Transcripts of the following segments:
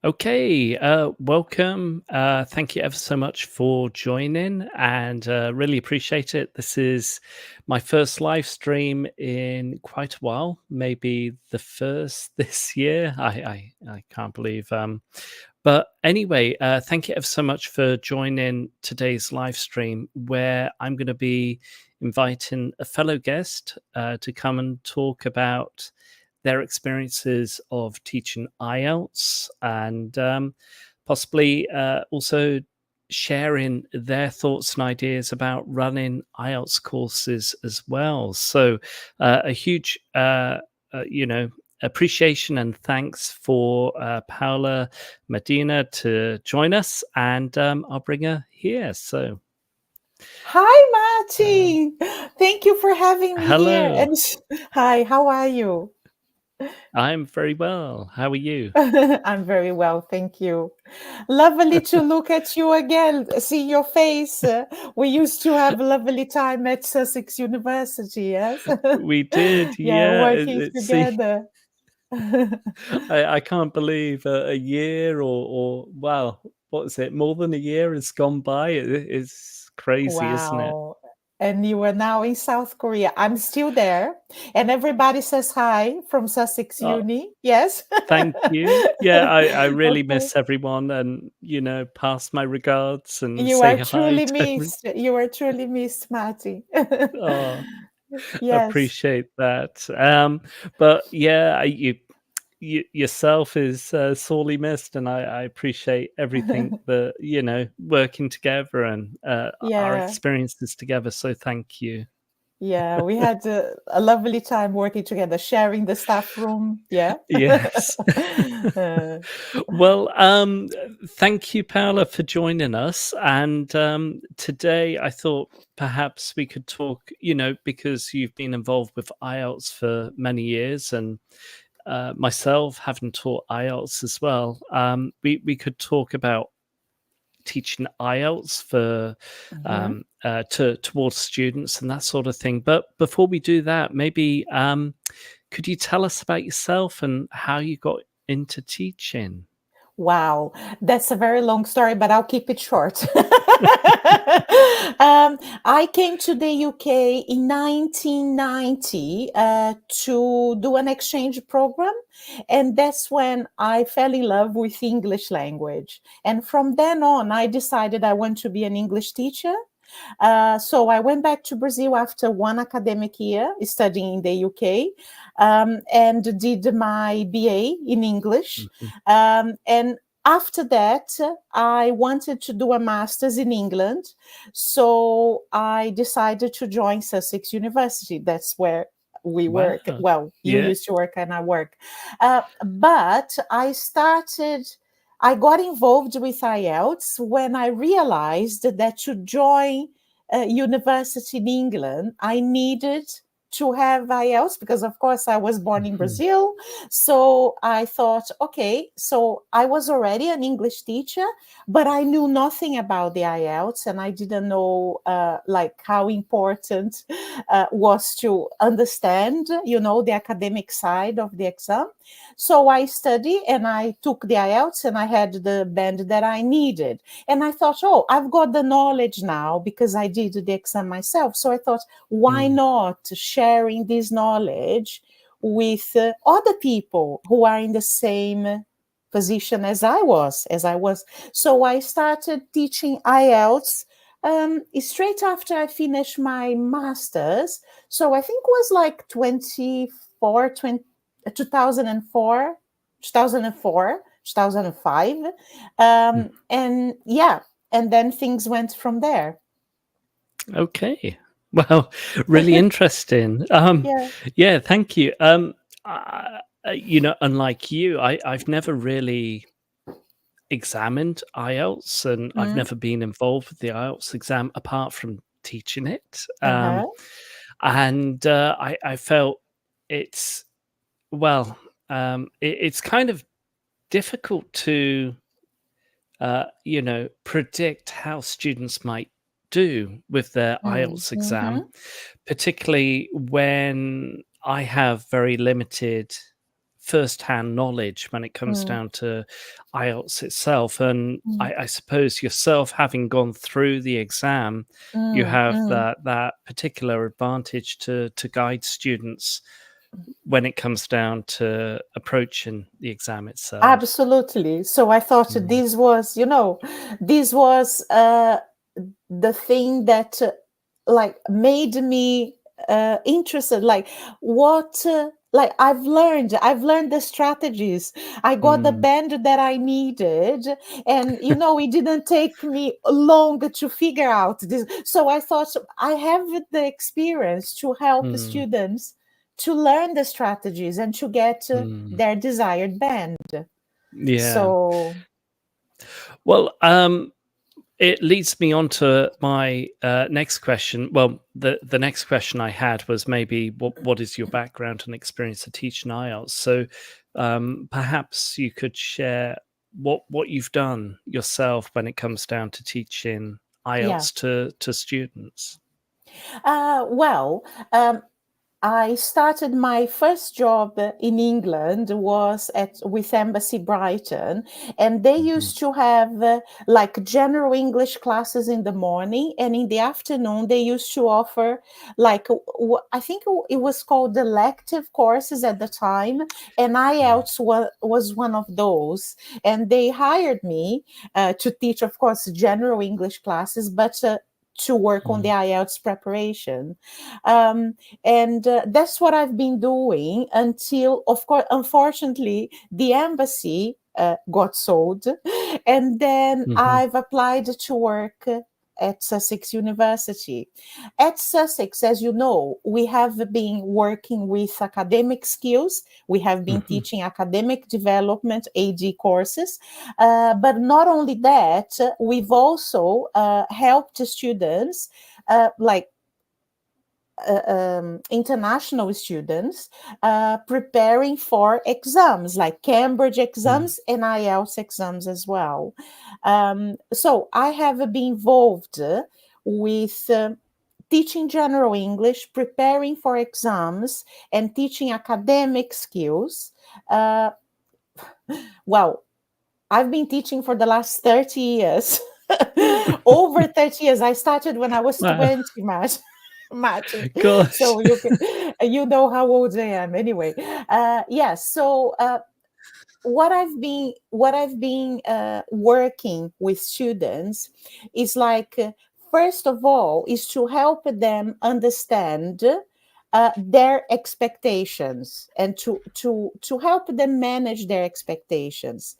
Okay, welcome. Thank you ever so much for joining and really appreciate it. This is my first live stream in quite a while, maybe the first this year. I can't believe. But anyway, thank you ever so much for joining today's live stream where I'm going to be inviting a fellow guest to come and talk about their experiences of teaching IELTS and possibly also sharing their thoughts and ideas about running IELTS courses as well. So a huge, appreciation and thanks for Paula Medina to join us, and I'll bring her here. So, Hi, uh, Martin. Thank you for having me here. hello, Hi, how are you? I'm very well. How are you? I'm very well, thank you. Lovely to look at you again, see your face. We used to have a lovely time at Sussex University, yes? We did, Yeah, yeah. working See, together. I can't believe a year or wow, what is it? More than a year has gone by. It's crazy, isn't it? Wow. And you are now in South Korea. I'm still there. And everybody says hi from Sussex Oh, Uni. Yes. thank you. Yeah, I really Okay. miss everyone, and pass my regards and You say are hi truly to everyone. missed. You are truly missed, Marty. Oh, Yes. appreciate that. But yeah, you yourself is sorely missed, and I appreciate everything that working together and our Yeah. experiences together. So thank you. Yeah. We had a lovely time working together, sharing the staff room. Yeah. Yes. Uh, Well, thank you, Paula, for joining us. And today I thought perhaps we could talk, because you've been involved with IELTS for many years, and myself having taught IELTS as well. We could talk about teaching IELTS for mhm. towards students and that sort of thing. But before we do that, maybe could you tell us about yourself and how you got into teaching? Wow, that's a very long story, but I'll keep it short. I came to the UK in 1990 to do an exchange program, and that's when I fell in love with English language. And from then on, I decided I want to be an English teacher. So I went back to Brazil after one academic year studying in the UK and did my BA in English. Mhm. And after that, I wanted to do a master's in England. So I decided to join Sussex University. That's where we work. Wow. Well, you Yeah. used to work and I work. But I got involved with IELTS when I realized that to join a university in England, I needed to have IELTS because, of course, I was born in Mhm. Brazil. So I thought, okay, so I was already an English teacher, but I knew nothing about the IELTS and I didn't know like how important was to understand, the academic side of the exam. So I studied and I took the IELTS and I had the band that I needed. And I thought, oh, I've got the knowledge now because I did the exam myself. So I thought, why Mm. not sharing this knowledge with other people who are in the same position as I was. So I started teaching IELTS straight after I finished my master's. So I think it was like 2004, 2005. Mm. And yeah, and then things went from there. Okay. Well, really interesting. Yeah. Yeah, thank you. Unlike you, I've never really examined IELTS, and I've Mm. never been involved with the IELTS exam apart from teaching it. Uh-huh. And I felt it's well, it's kind of difficult to predict how students might do with their Mm. IELTS Mm-hmm. exam, particularly when I have very limited first-hand knowledge when it comes Mm, down to IELTS itself. And mm, I suppose yourself, having gone through the exam, you mm, have mm. that particular advantage to guide students when it comes down to approaching the exam itself. Absolutely. So I thought Mm, this was, this was the thing that like made me interested. Like what, like I've learned the strategies. I got the mm, band that I needed, and it didn't take me long to figure out this. So I thought I have the experience to help mm, students to learn the strategies and to get mm. their desired band. Yeah. So Well, it leads me on to my next question. Well, the next question I had was maybe what is your background and experience of teaching IELTS? So perhaps you could share what you've done yourself when it comes down to teaching yeah. IELTS to students. Well, I started my first job in England was at with Embassy Brighton, and they Hmm. used to have like general English classes in the morning, and in the afternoon they used to offer like I think it was called elective courses at the time, and IELTS was one of those, and they hired me to teach, of course, general English classes, but to work on the Mm, IELTS preparation. Um, and that's what I've been doing until, of course, unfortunately, the embassy got sold. And then mhm, I've applied to work at Sussex University. At Sussex, as you know, we have been working with academic skills. We have been mhm, teaching academic development, AD courses. But not only that, we've also helped students like international students preparing for exams like Cambridge mm, exams and IELTS exams as well. So I have been involved with teaching general English, preparing for exams, and teaching academic skills. Uh, well, I've been teaching for the last 30 years. Over 30 years. I started when I was wow, 20, Matt. Matt. gosh. So you know how old I am anyway. Yes. So what I've been working with students is like first of all is to help them understand their expectations and to help them manage their expectations,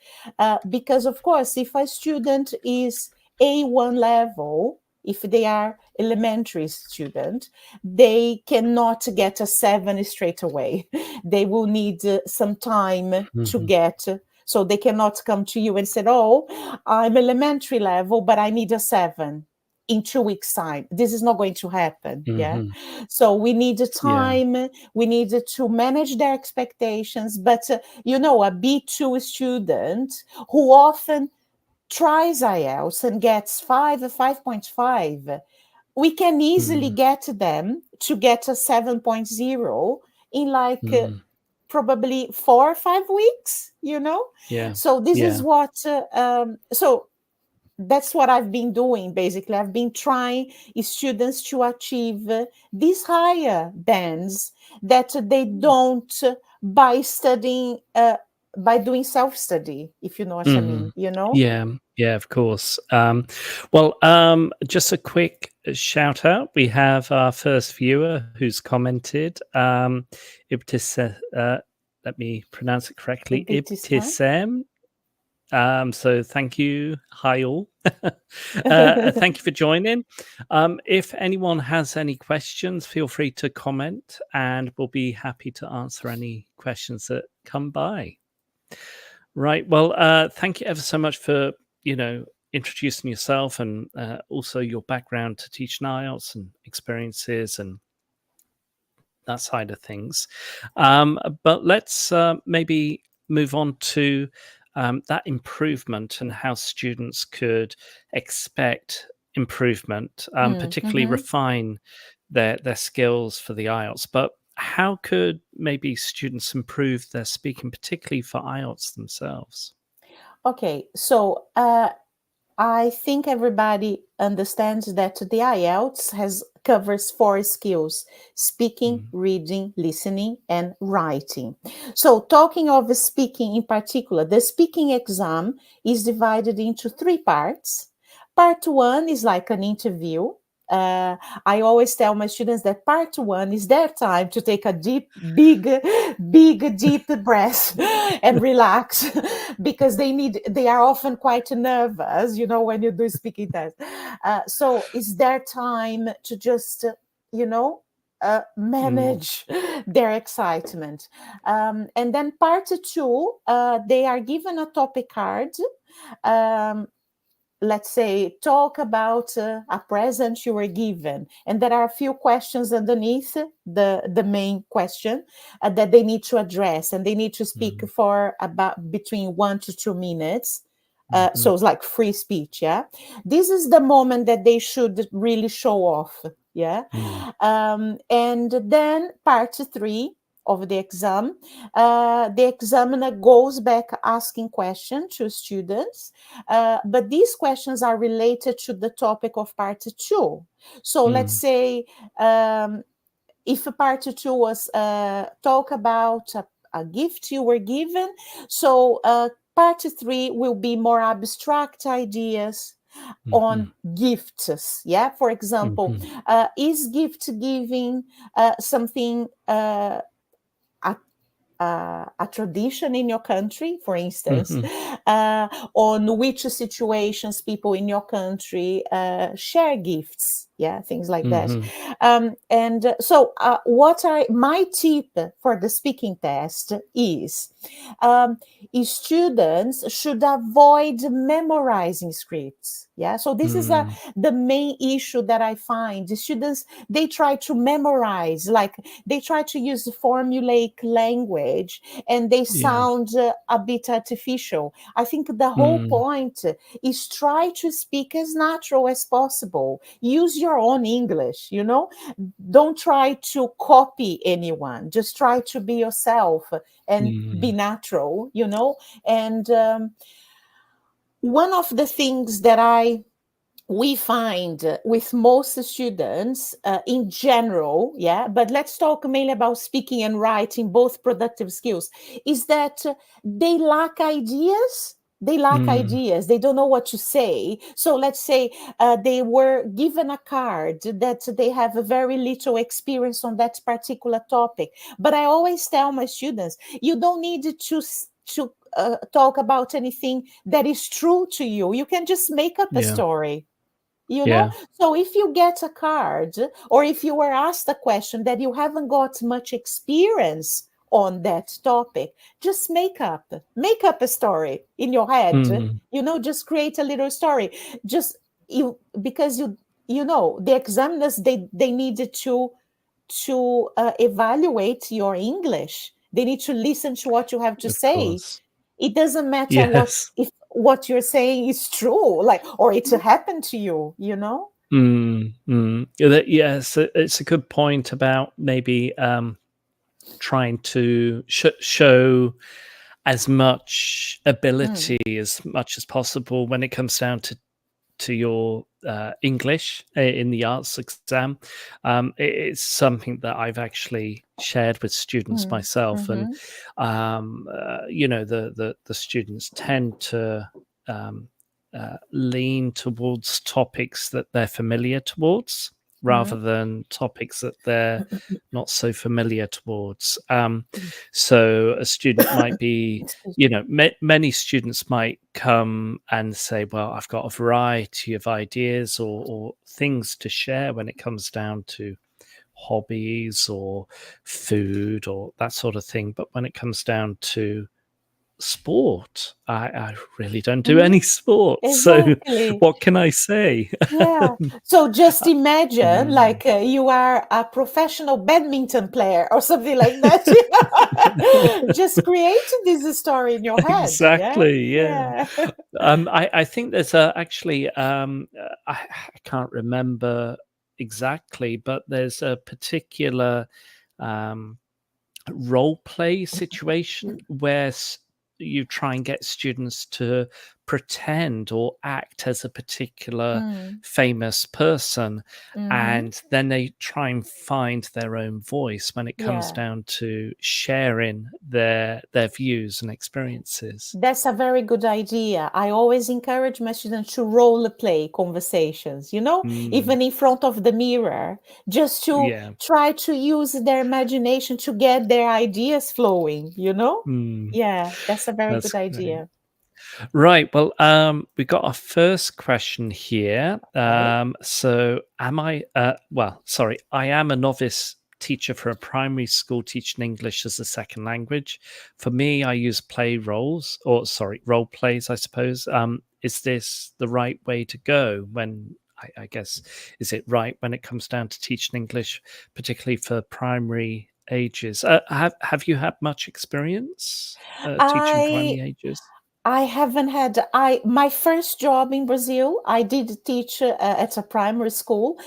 because of course if a student is A1 level, if they are elementary student, they cannot get a 7 straight away. They will need some time to Mhm, get, so they cannot come to you and say, oh, I'm elementary level but I need a 7 in 2 weeks time. This is not going to happen. Yeah. mhm, So we need yeah, time, we need to manage their expectations. But a B2 student who often tries IELTS and gets 5.5, we can easily mm, get them to get a 7.0 in like mm, probably 4 or 5 weeks. yeah, So this is yeah, what so that's what I've been doing. Basically, I've been trying students to achieve these higher bands that they don't by studying by doing self-study, if you know what I mhm. mean. Yeah, yeah, of course. Well, just a quick shout out. We have our first viewer who's commented. Let me pronounce it correctly. Ibtisam. Ibtisam. So thank you. Hi all. Thank you for joining. If anyone has any questions, feel free to comment and we'll be happy to answer any questions that come by. Right. Well, thank you ever so much for, introducing yourself and also your background to teach IELTS and experiences and that side of things. But let's maybe move on to that improvement and how students could expect improvement, particularly Mhm. refine their skills for the IELTS. But how could maybe students improve their speaking, particularly for IELTS themselves? Okay, so I think everybody understands that the IELTS covers 4 skills: speaking, Mm, reading, listening, and writing. So, talking of speaking in particular, the speaking exam is divided into 3 parts. Part one is like an interview. Uh, I always tell my students that part one is their time to take a deep breath and relax because they are often quite nervous, when you do speaking test. So it's their time to just, mm, manage their excitement. And then part two, they are given a topic card. Um, let's say, talk about a present you were given, and there are a few questions underneath the main question that they need to address, and they need to speak mm, for about between 1 to 2 minutes. So mhm, it's like free speech. Yeah, this is the moment that they should really show off. Yeah. mm, And then part three of the exam, the examiner goes back asking questions to students, but these questions are related to the topic of part two. So let's mm, say, if part two was talk about a gift you were given, so part three will be more abstract ideas on mhm, gifts. Yeah, for example, mhm, is gift giving something a a tradition in your country, for instance, mhm, on which situations people in your country share gifts, yeah, things like that. mhm, And so, what my tip for the speaking test um, is students should avoid memorizing scripts. Yeah, so this is mm, the main issue that I find. The students, they try to memorize, like they try to use formulaic language, and they yeah, sound a bit artificial. I think the whole mm, point is try to speak as natural as possible. Use your own English, don't try to copy anyone. Just try to be yourself and be mm, natural, And one of the things that we find with most students in general, yeah, but let's talk mainly about speaking and writing, both productive skills, is that they lack ideas. They lack mm, ideas. They don't know what to say. So let's say they were given a card that they have a very little experience on that particular topic. But I always tell my students, you don't need to talk about anything that is true to you. You can just make up a yeah, story, yeah, so if you get a card, or if you were asked a question that you haven't got much experience on that topic, just make up a story in your head. mm, Just create a little story. Just you because the examiners, they needed to evaluate your English. They need to listen to what you have to of say. course. It doesn't matter Yes. if what you're saying is true, like, or it's happened to you. Mm, mm. Yeah, yes, it's a good point about maybe trying to show as much Mm, ability as much as possible when it comes down to your English in the arts exam. It's something that I've actually shared with students mm, myself, and mhm, the students tend to lean towards topics that they're familiar towards rather mhm, than topics that they're not so familiar towards. So a student might be, excuse me. many students might come and say, well, I've got a variety of ideas or things to share when it comes down to hobbies or food or that sort of thing. But when it comes down to sport, I really don't do Mhm, any sport. So exactly. what can I say? Yeah. So just imagine, Mm. like, you are a professional badminton player or something like that. Just create this story in your head. Yeah. Exactly, yeah. Yeah. I think there's actually, I can't remember exactly, but there's a particular role play situation where you try and get students to pretend or act as a particular Mm, famous person, mhm. and then they try and find their own voice when it comes Yeah. down to sharing their views and experiences. That's a very good idea. I always encourage my students to role play conversations, Mm, even in front of the mirror, just to yeah, try to use their imagination to get their ideas flowing. mm, Yeah, that's a very that's good great. idea. Right. Well, we got our first question here. Okay. So, am I? Well, sorry, I am a novice teacher for a primary school teaching English as a second language. For me, I use play roles, or sorry, role plays, I suppose. Is this the right way to go? When I guess is it right when it comes down to teaching English, particularly for primary ages? Have you had much experience teaching I primary ages? I haven't had my first job in Brazil. I did teach at a primary school,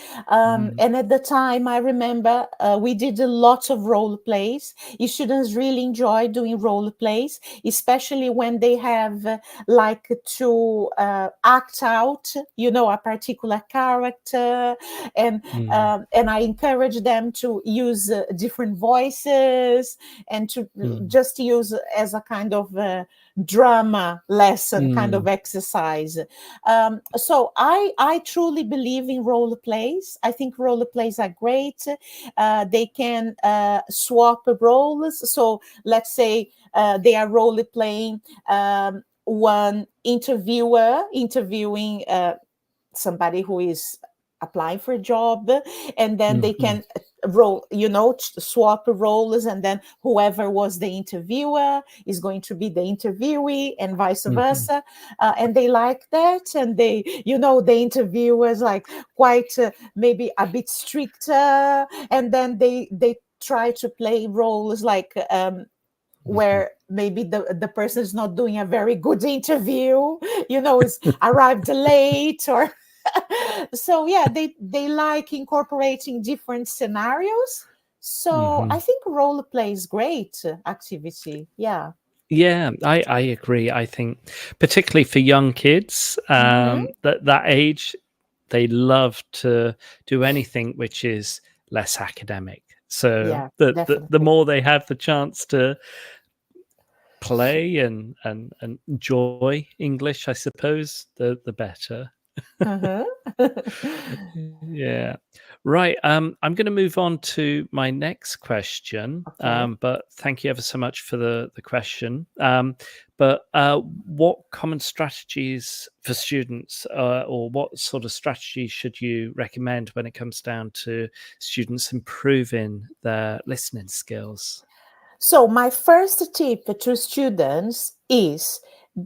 Mm. and at the time, I remember we did a lot of role plays. Students really enjoy doing role plays, especially when they have like to act out, a particular character, and Mm, and I encourage them to use different voices and to mm, just use as a kind of drama lesson kind of mm, exercise. So I truly believe in role plays. I think role plays are great. They can swap roles. So let's say they are role playing one interviewer interviewing somebody who is applying for a job, and then they mhm, can role swap roles, and then whoever was the interviewer is going to be the interviewee and vice mhm, versa. And they like that, and they the interviewers like quite maybe a bit stricter, and then they try to play roles like mhm. where maybe the person is not doing a very good interview, is arrived late or so yeah, they like incorporating different scenarios. So I Mhm. think role play is great activity. Yeah. Yeah, I agree. I think particularly for young kids, Hmm. that age, they love to do anything which is less academic. So Yeah, the definitely. more they have the chance to play and enjoy English, I suppose, the better. Hmm. Yeah. Right. I'm going to move on to my next question. Okay. But thank you ever so much for the question. But what common strategies for students, or what sort of strategies should you recommend when it comes down to students improving their listening skills? So my first tip to students is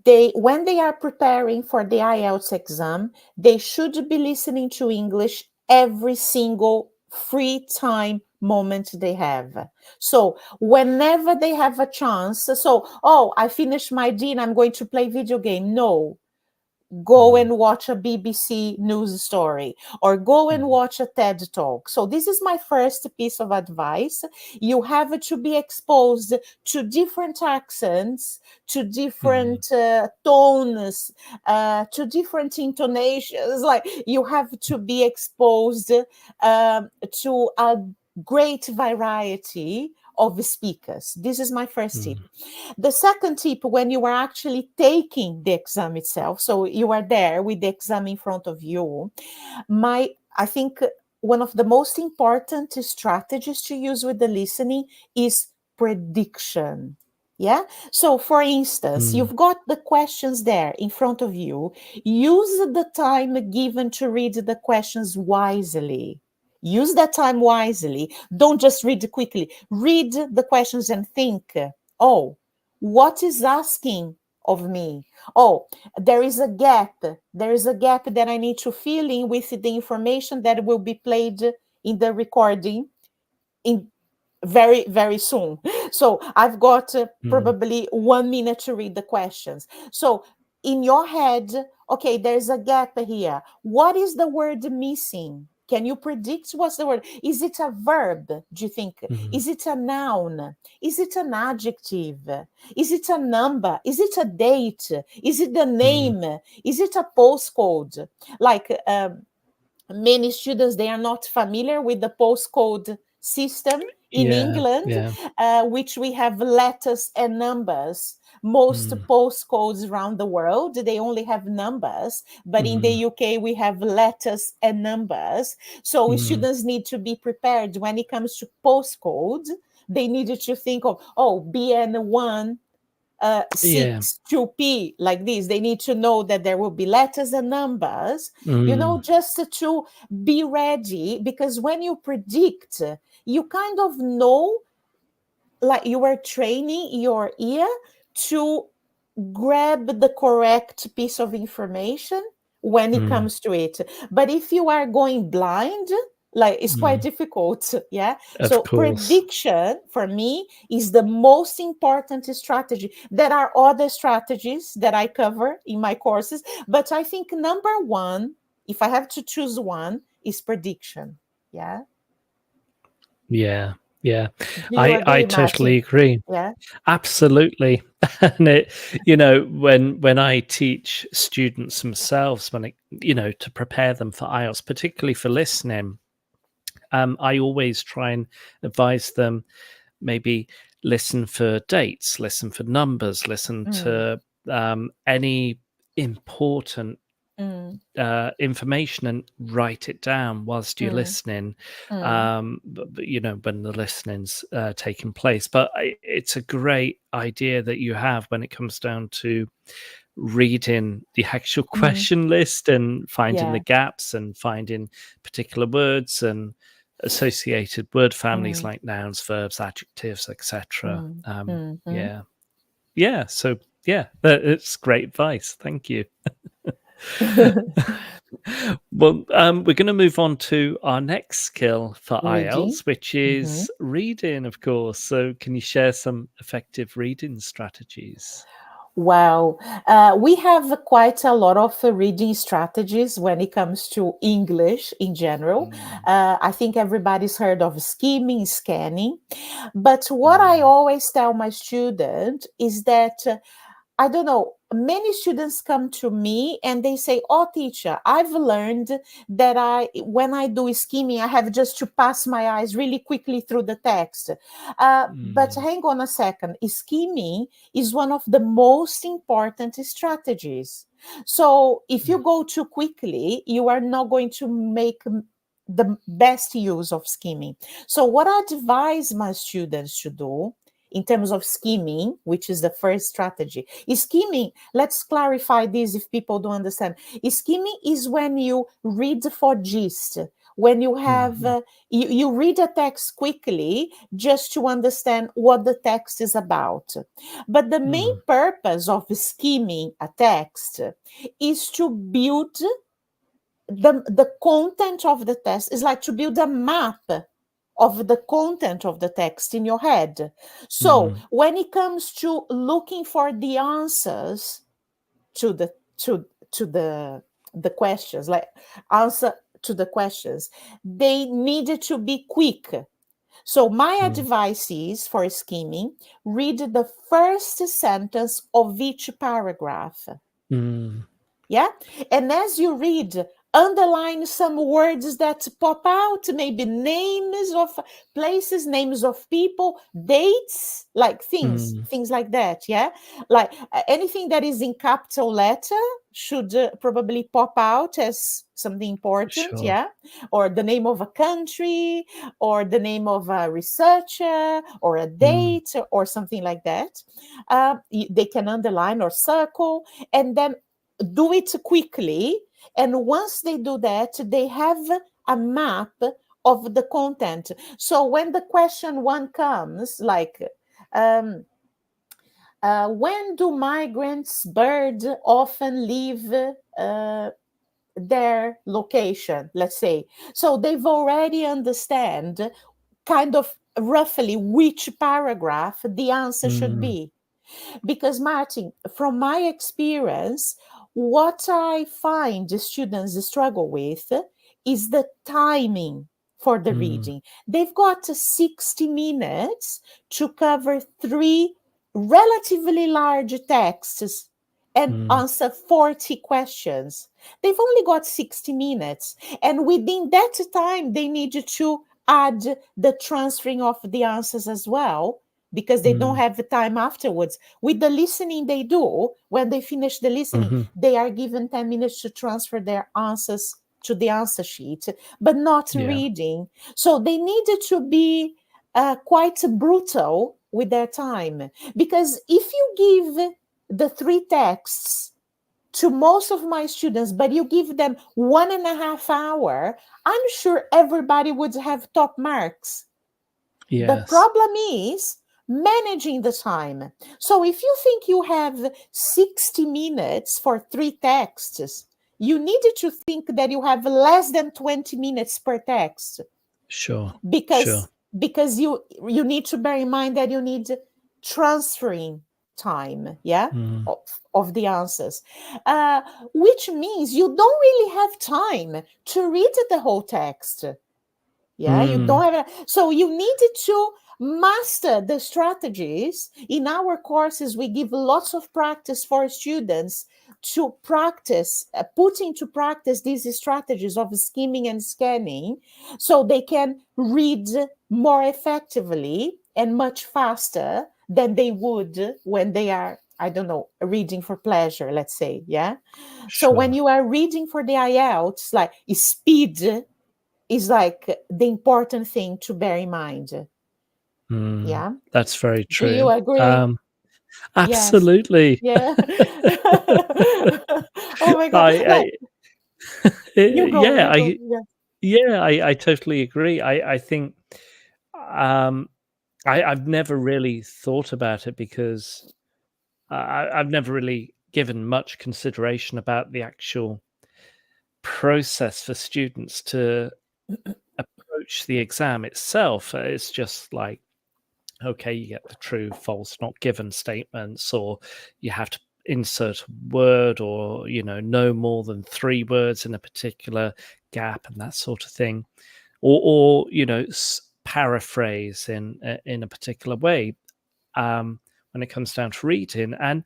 they when they are preparing for the IELTS exam, they should be listening to English every single free time moment they have. So whenever they have a chance, so oh, I finished my dinner, I'm going to play video game. No, go Mm, and watch a BBC news story or go and mm, watch a TED talk. So, this is my first piece of advice. You have to be exposed to different accents, to mm, different tones, to different intonations. Like, you have to be exposed to a great variety of speakers. This is my first tip. mm, The second tip, when you are actually taking the exam itself, so you are there with the exam in front of you, I think one of the most important strategies to use with the listening is prediction. Yeah. So, for instance, mm, you've got the questions there in front of you. Use the time given to read the questions wisely. Use that time wisely. Don't just read quickly. Read the questions and think, oh, what is asking of me? Oh, there is a gap. There is a gap that I need to fill in with the information that will be played in the recording in very, very soon. So I've got mm, probably 1 minute to read the questions. So in your head, okay, there's a gap here. What is the word missing? Can you predict what's the word? Is it a verb? Do you think? Mm, Is it a noun? Is it an adjective? Is it a number? Is it a date? Is it the mm, name? Is it a postcode? Like many students, they are not familiar with the postcode system in yeah, England, yeah. which we have letters and numbers. Most Mm, postcodes around the world, they only have numbers, but in mm, the UK we have letters and numbers. So mm. students need to be prepared when it comes to postcodes. They needed to think of, oh, BN1 Yeah. 6 2P, like this. They need to know that there will be letters and numbers, Mm, just to be ready, because when you predict, you kind of know, like you are training your ear to grab the correct piece of information when it mm, comes to it. But if you are going blind, like it's quite mm. difficult. Yeah. Of So course. prediction for me is the most important strategy. There are other strategies that I cover in my courses, but I think number one, if I have to choose one, is prediction. Yeah. Yeah, yeah. Do you I agree, totally Martin? agree. Yeah. Absolutely. And it, you know, when I teach students themselves, when it, you know, to prepare them for IELTS, particularly for listening, I always try and advise them, maybe listen for dates, listen for numbers, listen Mm, to any important mm, information and write it down whilst you're mm, listening. mm, But, you know, when the listening's taking place. But it's a great idea that you have when it comes down to reading the actual mm. question list and finding the Yeah. gaps and finding particular words and associated word families Mm, like nouns, verbs, adjectives, etc. mm, mhm. Yeah, yeah. So yeah, it's great advice. Thank you. Well, we're going to move on to our next skill for Reading. IELTS, which Mhm. is reading, of course. So, can you share some effective reading strategies? Wow. We have quite a lot of reading strategies when it comes to English in general. Mm, I think everybody's heard of skimming, scanning. But what I mm, always tell my student is that I don't know. Many students come to me and they say, "Oh, teacher, I've learned that when I do skimming, I have just to pass my eyes really quickly through the text." But mm, hang on a second. Skimming is one of the most important strategies. So if you go too quickly, you are not going to make the best use of skimming. So what I advise my students to do in terms of skimming, which is the first strategy. Skimming, let's clarify this if people don't understand. Skimming is when you read for gist, when you have mm, you read a text quickly just to understand what the text is about. But the main mm, purpose of skimming a text is to build the content of the text, is like to build a map of the content of the text in your head. So mm, when it comes to looking for the answers to the questions, like answer to the questions, they needed to be quick. So my mm, advice is for skimming, read the first sentence of each paragraph. mm, Yeah. And as you read, underline some words that pop out, maybe names of places, names of people, dates, like mm. things like that. Yeah. Like anything that is in capital letter should probably pop out as something important. Sure. Yeah. Or the name of a country, or the name of a researcher, or a Mm, date, or something like that. They can underline or circle, and then do it quickly. And once they do that, they have a map of the content. So when the question one comes, like, when do migrants birds often leave their location, let's say? So they've already understand kind of roughly which paragraph the answer should mm, be. Because, Martin, from my experience, what I find the students struggle with is the timing for the Mm, reading. They've got 60 minutes to cover 3 relatively large texts and mm, answer 40 questions. They've only got 60 minutes. And within that time, they need to add the transferring of the answers as well, because they don't mm, have the time afterwards. With the listening they do, when they finish the listening, mhm. they are given 10 minutes to transfer their answers to the answer sheet, but not Yeah. reading. So they needed to be quite brutal with their time. Because if you give the 3 texts to most of my students, but you give them 1.5 hours, I'm sure everybody would have top marks. The Yes. problem is managing the time. So if you think you have 60 minutes for 3 texts, you needed to think that you have less than 20 minutes per text, Sure. because Sure. you need to bear in mind that you need transferring time, yeah, Mm, of, of the answers, uh, which means you don't really have time to read the whole text. Yeah, you mm, don't have so you needed to master the strategies. In our courses, we give lots of practice for students to practice, put into practice these strategies of skimming and scanning, so they can read more effectively and much faster than they would when they are, I don't know, reading for pleasure, let's say. Yeah. So when sure. you are reading for the IELTS, like speed is like the important thing to bear in mind. Mm, Yeah. that's very Do you true. agree? Yes. Absolutely. Yeah. Oh my God. Like, I you go, yeah, you go. Yeah. I totally agree. I think, um, I've never really thought about it because I've never really given much consideration about the actual process for students to approach the exam itself. It's just like, okay, you get the true, false, not given statements, or you have to insert a word, or no more than 3 words in a particular gap, and that sort of thing, or paraphrase in a particular way. When it comes down to reading, and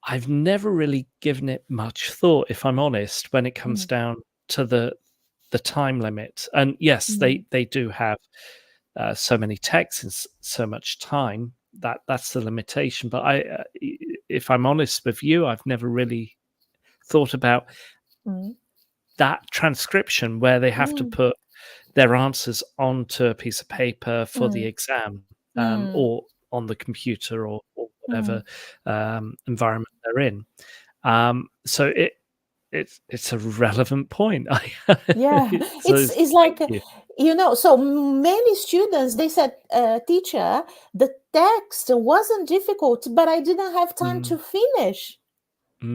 I've never really given it much thought, if I'm honest, when it comes Mm, down to the time limit. And yes, mm, they do have so many texts and so much time. That's the limitation. But if I'm honest with you, I've never really thought about mm, that transcription where they have to mm, put their answers onto a piece of paper for the mm, exam, mm, or on the computer, or mm. whatever environment they're in. So it's a relevant point. Yeah, So it's thank like, you. so many students, they said, teacher, the text wasn't difficult, but I didn't have time to Mm, finish.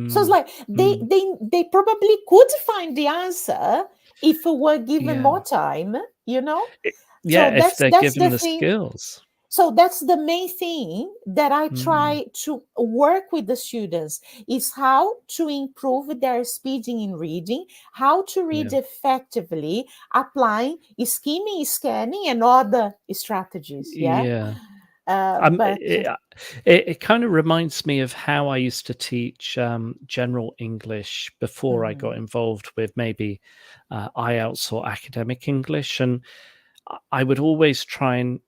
So it's mm, like mm. they probably could find the answer if it were given Yeah. more time, you know? Yeah, So if they're that's the given the thing. skills. So that's the main thing that I Mm, try to work with the students, is how to improve their speeding in reading, how to read yeah. effectively, applying skimming, scanning, and other strategies. Yeah. Yeah. But It kinda reminds me of how I used to teach, general English before I got mhm, involved with maybe, IELTS or academic English, and I would always try and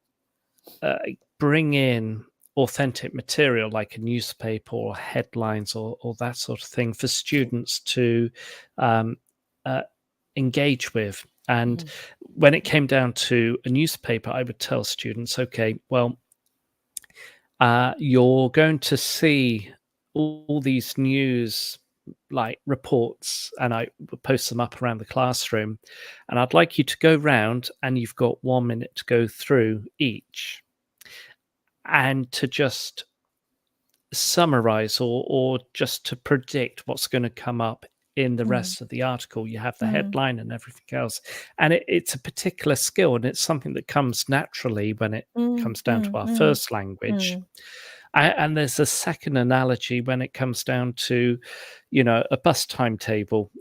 uh, bring in authentic material like a newspaper or headlines, or that sort of thing for students to um, uh, engage with. And mhm, when it came down to a newspaper, I would tell students, okay, well, you're going to see all these news like reports, and I would post them up around the classroom, and I'd like you to go round, and you've got 1 minute to go through each, and to just summarize, or just to predict what's going to come up in the mhm, rest of the article. You have the mhm, headline and everything else, and it's a particular skill, and it's something that comes naturally when it mhm, comes down to mhm, our mhm, first language. mhm, And there's a second analogy when it comes down to, a bus timetable.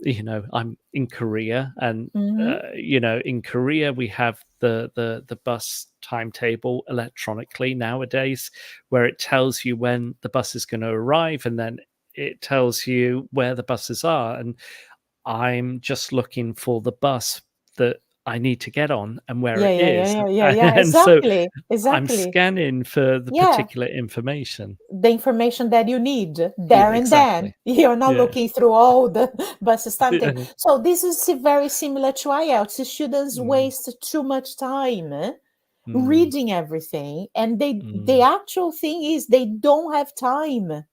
I'm in Korea, and Mhm. in Korea we have the bus timetable electronically nowadays, where it tells you when the bus is going to arrive, and then it tells you where the buses are. And I'm just looking for the bus that I need to get on and where Yeah, it yeah, yeah, is. yeah, yeah, yeah. And so Exactly, I'm exactly. scanning for the Yeah, particular information. the information that you need there and then. Exactly. You're not Yeah. looking through all the buses timetable. So this is very similar to IELTS. Students Mm, waste too much time mm, reading everything, and the mm, actual thing is they don't have time.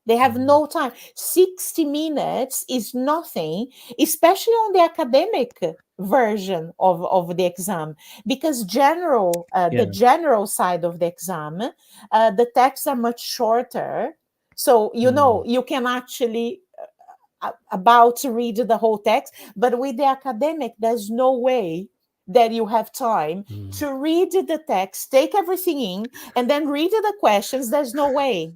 They have mm. no time. 60 minutes is nothing, especially on the academic version of the exam, because the Yeah. general side of the exam, the texts are much shorter. So, Mm, you can actually about to read the whole text, but with the academic, there's no way that you have time mm. to read the text, take everything in, and then read the questions. There's no way.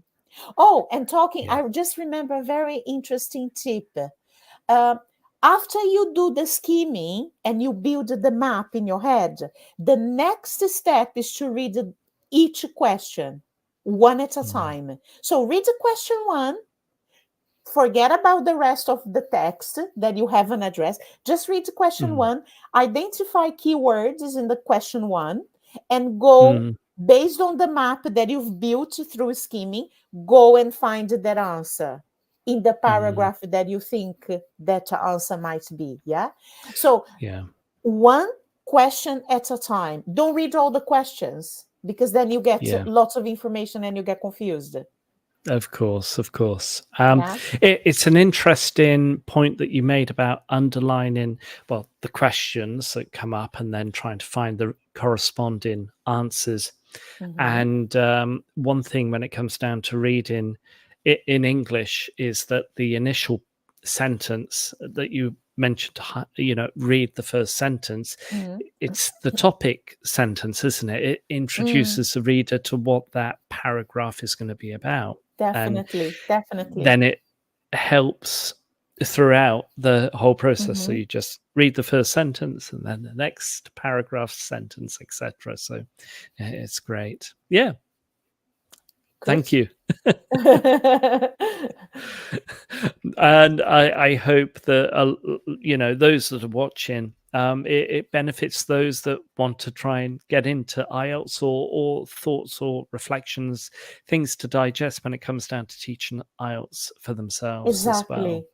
Oh, and talking, Yeah. I just remember a very interesting tip. Uh, After you do the scheming and you build the map in your head, the next step is to read each question one at a Mm, time. So read the question one, forget about the rest of the text that you haven't addressed. Just read the question mm, one, identify keywords in the question one, and go mm, based on the map that you've built through scheming, go and find that answer in the mm. paragraph that you think that answer might be. Yeah. So Yeah. one question at a time. Don't read all the questions because then you get Yeah. lots of information and you get confused. Of course, of course. Yeah. It's an interesting point that you made about underlining, well, the questions that come up and then trying to find the corresponding answers. Mhm. And one thing when it comes down to reading in English is that the initial sentence that you mentioned, read the first sentence, Mhm. it's the topic sentence, isn't it? It Mm. introduces the reader to what that paragraph is going to be about. And Definitely, definitely. then it helps throughout the whole process. So Mhm. you just read the first sentence and then the next paragraph, sentence, etc. So yeah, it's great. Yeah, Good. thank you. And I hope that those that are watching, it benefits those that want to try and get into IELTS, or thoughts or reflections, things to digest when it comes down to teaching IELTS for themselves as well. Exactly,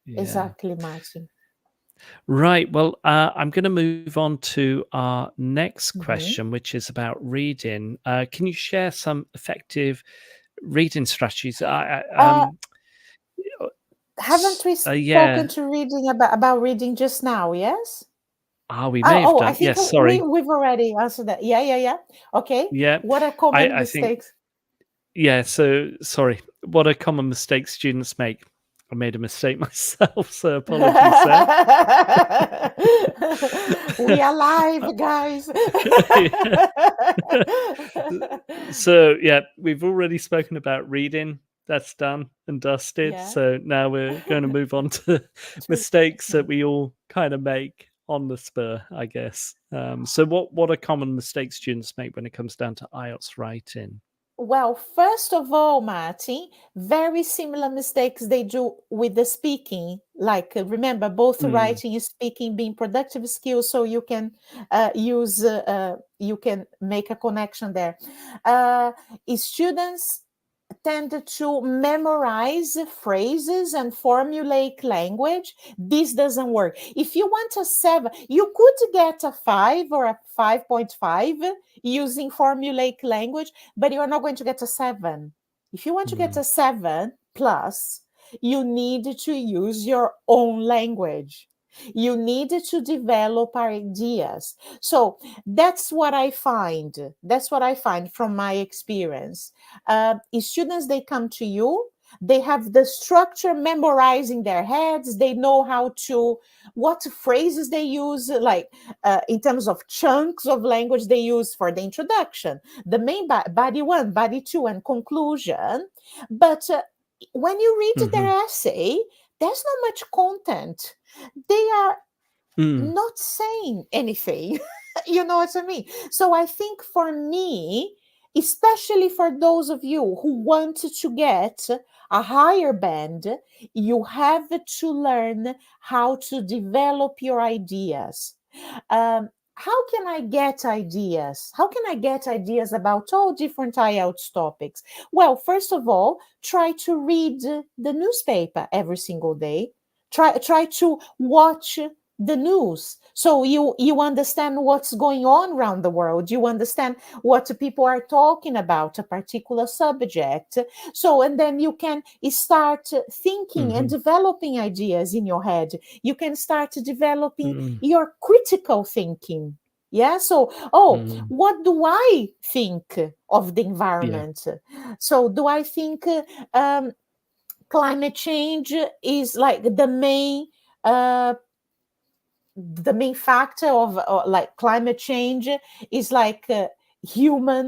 Yeah. exactly, Martin. Right. Well, I'm going to move on to our next Mhm. question, which is about reading. Can you share some effective reading strategies? Uh, haven't we spoken Yeah. to reading about reading just now? Yes. We may have I done. think Yes. Sorry. we've already answered that. Yeah, yeah, yeah. Okay. Yeah. What are common I think. mistakes? Yeah. So sorry. What are common mistakes students make? I made a mistake myself, so apologies there. We are live, guys. Yeah. So yeah, we've already spoken about reading. That's done and dusted. Yeah. So now we're going to move on to True. mistakes that we all kind of make on the spur, I guess. So what are common mistakes students make when it comes down to IELTS writing? Well, first of all, Martin, very similar mistakes they do with the speaking. Like, remember, both Mm, writing and speaking being productive skills, so you can make a connection there. Students tend to memorize phrases and formulaic language. This doesn't work. If you want a 7, you could get a 5 or a 5.5 using formulaic language, but you're not going to get a 7. If you want to get mm, a 7 plus, you need to use your own language. You need to develop ideas. So that's what I find. That's what I find from my experience. Students, they come to you. They have the structure memorizing their heads. They know how to, what phrases they use, like in terms of chunks of language they use for the introduction, the main body one, body two, and conclusion. But when you read Mm-hmm. their essay, there's not much content. They are Mm. not saying anything. You know what I mean? So I think for me, especially for those of you who want to get a higher band, you have to learn how to develop your ideas. How can I get ideas? How can I get ideas about all different IELTS topics? Well, first of all, try to read the newspaper every single day. Try to watch the news, so you understand what's going on around the world. You understand what people are talking about a particular subject. So, and then you can start thinking and Mm-hmm. developing ideas in your head. You can start developing Mm. your critical thinking. Yeah. So, oh, Mm. what do I think of the Yeah. environment? So, do I think climate change is like uh, the main factor of like climate change is like human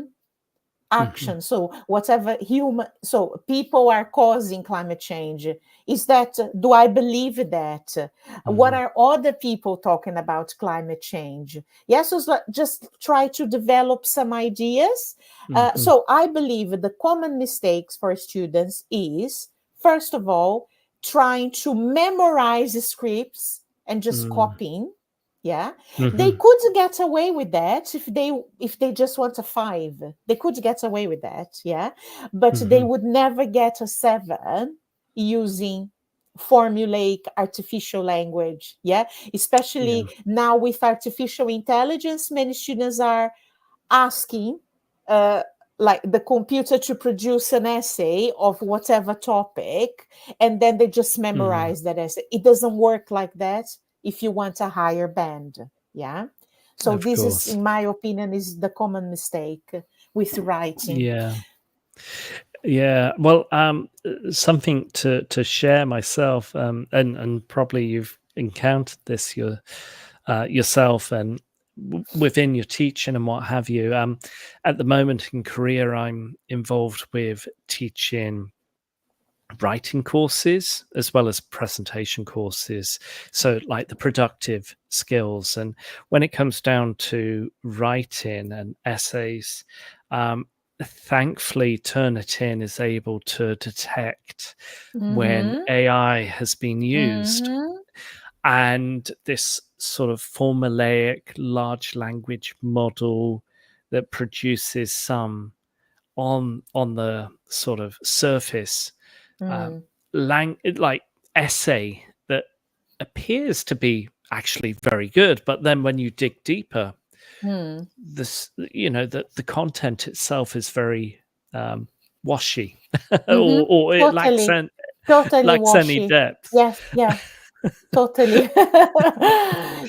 Mm-hmm. action? So whatever human, so people are causing climate change. Is that, do I believe that? What Mm. are other people talking about climate change? Yes, so it's like just try to develop some ideas. Mm-hmm. So I believe the common mistakes for students is, first of all, trying to memorize scripts and just Mm. copying. Yeah, they Mm-hmm. could get away with that if they just want a 5. They could get away with that, yeah, but they Mm-hmm. would never get a 7 using formulaic artificial language. Yeah, Yeah. especially now with artificial intelligence, many students are asking uh, like the computer to produce an essay of whatever topic, and then they just Mm. memorize that essay. It doesn't work like that if you want a higher band. Yeah, so Of this is, course. in my opinion, is the common mistake with writing. Yeah. Yeah. Well, something to share myself, and probably you've encountered this yourself, and within your teaching and what have you. At the moment in Korea, I'm involved with teaching writing courses as well as presentation courses, so like the productive skills. And when it comes down to writing and essays, thankfully Turnitin is able to detect when Mm-hmm. AI has been used, Mm-hmm. and this sort of formulaic large language model that produces some on the sort of surface um, Mm. like essay that appears to be actually very good, but then when you dig deeper, Mm. this the content itself is very washy, Mm-hmm. or it Totally, totally lacks any washy. depth. Yes, yeah. Totally.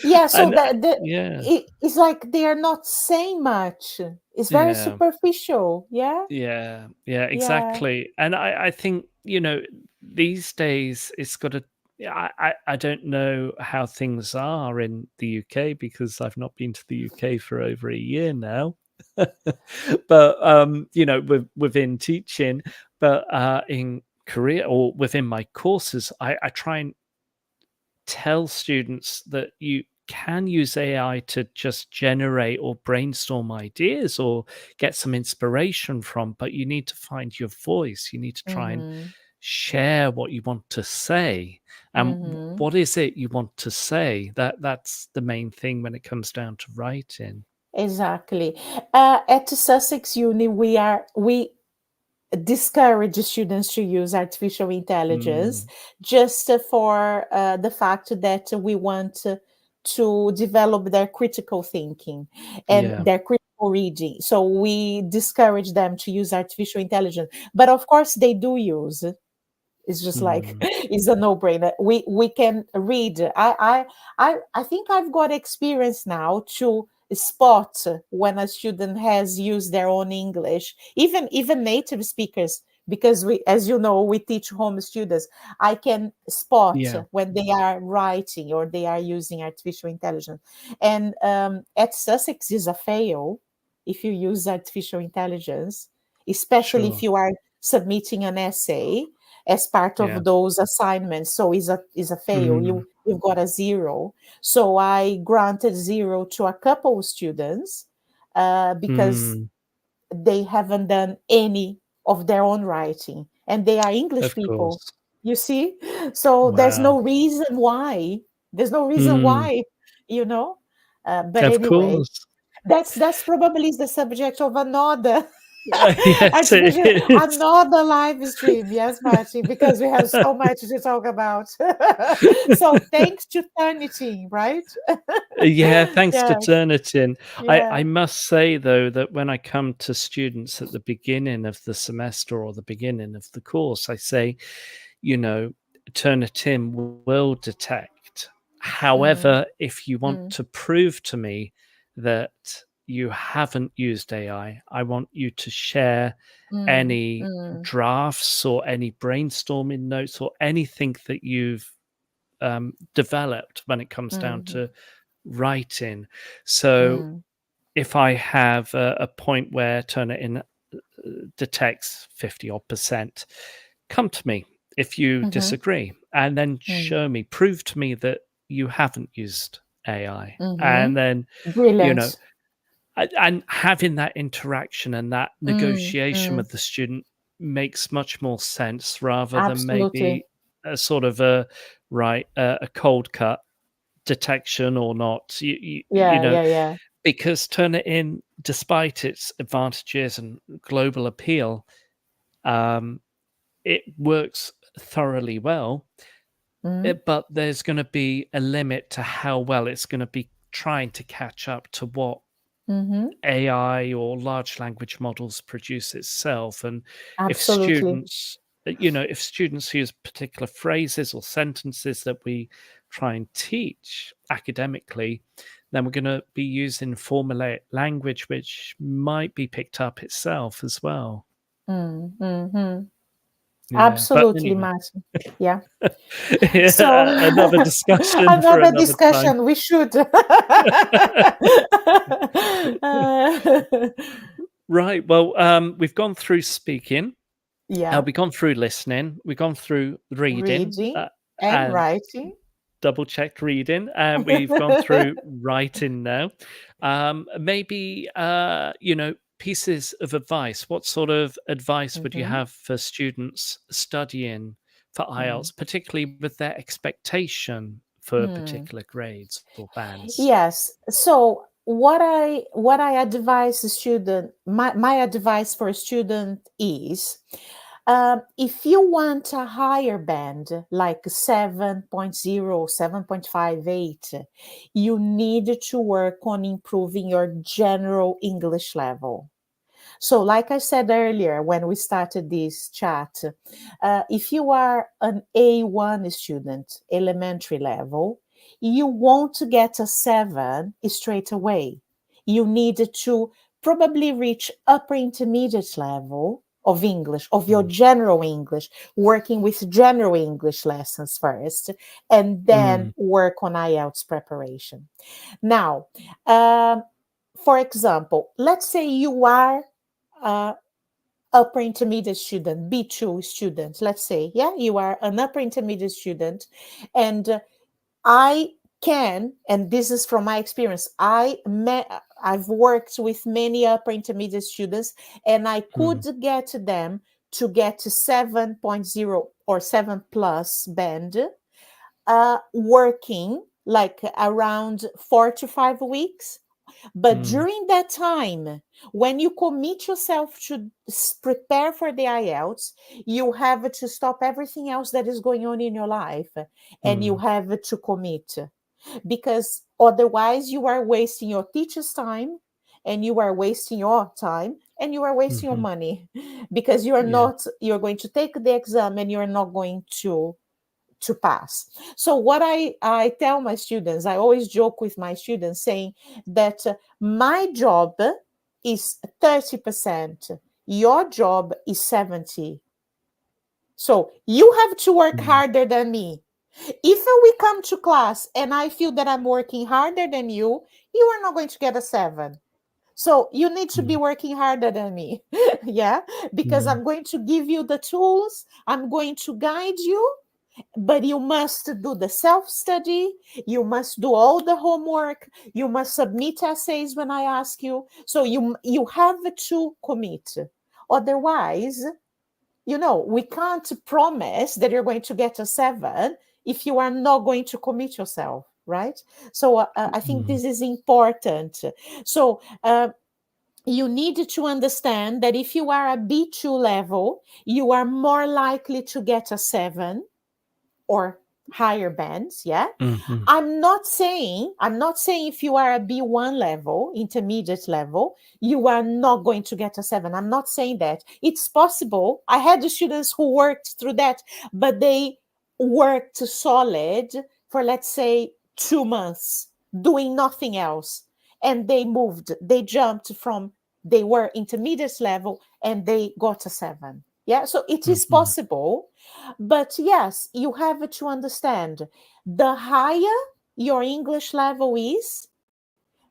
Yeah, so And the yeah, it's like they are not saying much. It's very yeah. superficial. Yeah. Yeah, yeah, Yeah. exactly. And I think, these days it's got to, yeah, I don't know how things are in the UK because I've not been to the UK for over a year now. But within teaching, but in Korea or within my courses, I try and tell students that you can use AI to just generate or brainstorm ideas or get some inspiration from, but you need to find your voice. You need to try and Mm-hmm. share what you want to say. And Mm-hmm. what is it you want to say? That's the main thing when it comes down to writing. Exactly. At Sussex Uni, we discourage students to use artificial intelligence Mm, just for the fact that we want to develop their critical thinking and yeah. their critical reading. So we discourage them to use artificial intelligence. But of course, they do use. It's just like Mm, it's a no-brainer. We can read. I think I've got experience now to spot when a student has used their own English. Even native speakers because we, as you know, we teach home students. I can spot Yeah, when they are writing or they are using artificial intelligence. And at Sussex is a fail if you use artificial intelligence, especially if sure. you are submitting an essay as part Yeah. of those assignments. So is a fail. Mm, You've got a zero. So I granted zero to a couple of students because mm, they haven't done any of their own writing, and they are English of people, course. you see. So there's Wow. no reason why, there's no reason Mm, why, you know. But of anyway, course. that's probably the subject of another Yes, it artificial, is. another live stream. Yes, Martin, because we have so much to talk about. So thanks to Turnitin, right? Yeah, thanks to Yes. Turnitin. I Yeah. must say, though, that when I come to students at the beginning of the semester or the beginning of the course, I say, you know, Turnitin will detect. Mm, However, if you want mm, to prove to me that you haven't used AI, I want you to share mm, any mm, drafts or any brainstorming notes or anything that you've developed when it comes down mm, to writing. So mm, if I have a point where Turnitin detects 50 odd percent, come to me if you mhm, disagree and then mm, show me, prove to me that you haven't used AI. And mhm. then, you know, Brilliant. and having that interaction and that Mm, negotiation mm, with the student makes much more sense rather than absolutely. maybe a sort of a right a cold cut detection or not. You Yeah, know, yeah, yeah. because Turnitin, despite its advantages and global appeal, um, it works thoroughly well. Mm, But there's going to be a limit to how well it's going to be trying to catch up to what mhm. AI or large language models produce itself. And if Absolutely. students, you know, if students use particular phrases or sentences that we try and teach academically, then we're going to be using formulaic language, which might be picked up itself as well. Mm, mhm. Yeah. But Absolutely, anyway, Martin. Yeah. So yeah, another discussion for another another time. discussion we should. Uh, Right. Well, we've gone through speaking. yeah. We've gone through listening. We've gone through reading Reading and and writing. double checked reading, and we've gone through writing now. Maybe you know, pieces of advice. What sort of advice would you Mhm, have for students studying for mm, IELTS, particularly with their expectation for mm. particular grades or bands? Yes. So what I advise a student, my advice for a student is, if you want a higher band, like 7.0, 7.58, you need to work on improving your general English level. So, like I said earlier when we started this chat, if you are an A1 student, elementary level, you won't get a 7 straight away. You need to probably reach upper intermediate level of English, of your Mm, general English, working with general English lessons first, and then mm, work on IELTS preparation. Now, um, for example, let's say you are uh, upper intermediate student, B2 student, let's say, yeah, you are an upper intermediate student, and I can, and this is from my experience, I've worked with many upper intermediate students, and I could mm, get them to get to 7.0 or 7 plus band, working like around 4 to 5 weeks. But mm, during that time, when you commit yourself to prepare for the IELTS, you have to stop everything else that is going on in your life, and you mm, have to commit, because otherwise you are wasting your teacher's time, and you are wasting your time, and you are wasting your mhm. money, because Yeah. you're going to take the exam and you're not going to pass. So what I tell my students, I always joke with my students saying that my job is 30%, your job is 70. So you have to work Mm, harder than me. If we come to class and I feel that I'm working harder than you are not going to get a 7. So you need to be mm, working harder than me. Yeah, because mm, I'm going to give you the tools, I'm going to guide you, but you must do the self study, you must do all the homework, you must submit essays when I ask you. So you have to commit. Otherwise, we can't promise that you're going to get a 7 if you are not going to commit yourself, right? So I think mm. this is important. So you need to understand that if you are a B2 level, you are more likely to get a 7 or higher bands. Yeah. Mhm. I'm not saying if you are a B1 level, intermediate level, you are not going to get a 7. I'm not saying that. It's possible. I had the students who worked through that, but they worked solid for, let's say, 2 months, doing nothing else. And they jumped from, they were intermediate level and they got a 7. Yeah. So it is Mhm. possible. But yes, you have to understand, the higher your English level is,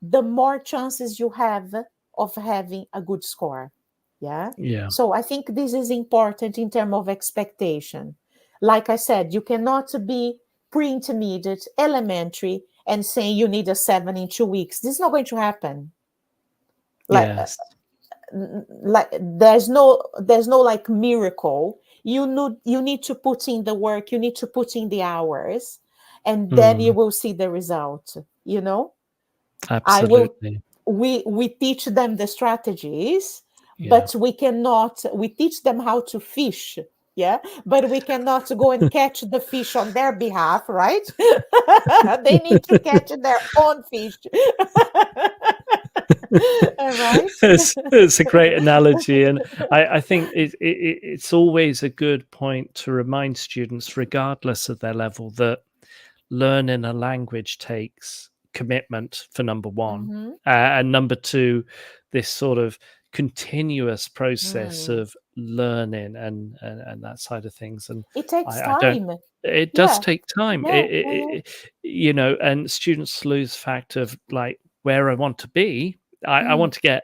the more chances you have of having a good score. Yeah. Yeah. So I think this is important in terms of expectation. Like I said, you cannot be pre-intermediate, elementary, and saying you need a 7 in 2 weeks. This is not going to happen. Like Yes. like there's no like miracle. You need to put in the work, you need to put in the hours, and then you Mm. will see the result. I will Absolutely. we teach them the strategies, Yeah. but we teach them how to fish. Yeah, but we cannot go and catch the fish on their behalf, right? They need to catch their own fish. Right. It's a great analogy, and I think it's always a good point to remind students, regardless of their level, that learning a language takes commitment, for number one, Mhm. and number two, this sort of continuous process Mm. of learning and that side of things. And It takes I don't. time. It does Yeah, take time. yeah, yeah, yeah. And students lose fact of like where I want to be. I Mm, want to get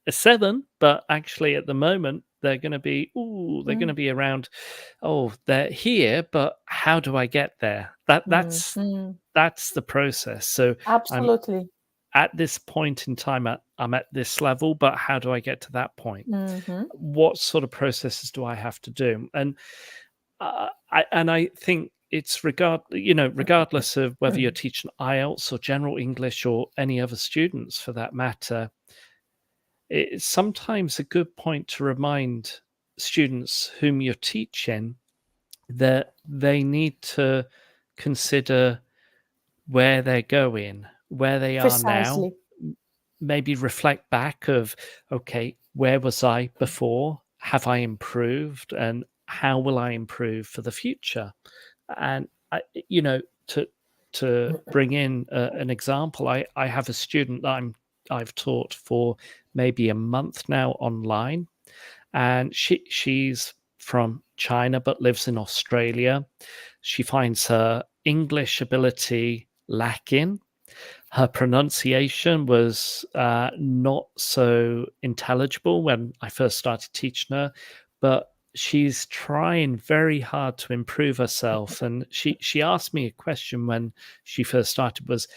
a 7, but actually at the moment they're going to be, they're going to mm, be around, they're here, but how do I get there? That mm, that's mm. that's the process. So I'm Absolutely. at this point in time, I'm at this level, but how do I get to that point? Mhm, What sort of processes do I have to do? And I think it's regardless of whether you're mm. teaching IELTS or general English or any other students for that matter, it's sometimes a good point to remind students whom you're teaching that they need to consider where they're going, where they are now, Precisely. maybe reflect back of, okay, where was I before? Have I improved? And how will I improve for the future? And I, you know, to bring in an example, I have a student that I've taught for maybe a month now online, and she's from China but lives in Australia. She finds her English ability lacking. Her pronunciation was not so intelligible when I first started teaching her, but she's trying very hard to improve herself. And she asked me a question when she first started was,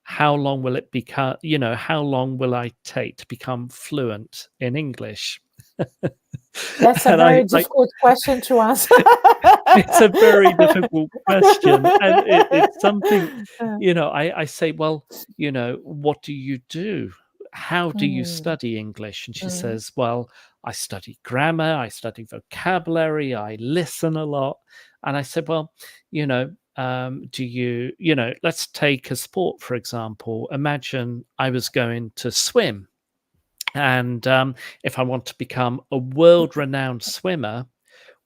how long will it become, how long will I take to become fluent in English? That's a And very I difficult question to answer. it's a very difficult question, and it's something, Uh, I say, "Well, what do you do? How do you mm, study English?" And she mm, says, "Well, I study grammar, I study vocabulary, I listen a lot." And I said, "Well, do you, let's take a sport, for example. Imagine I was going to swim, and if I want to become a world-renowned swimmer,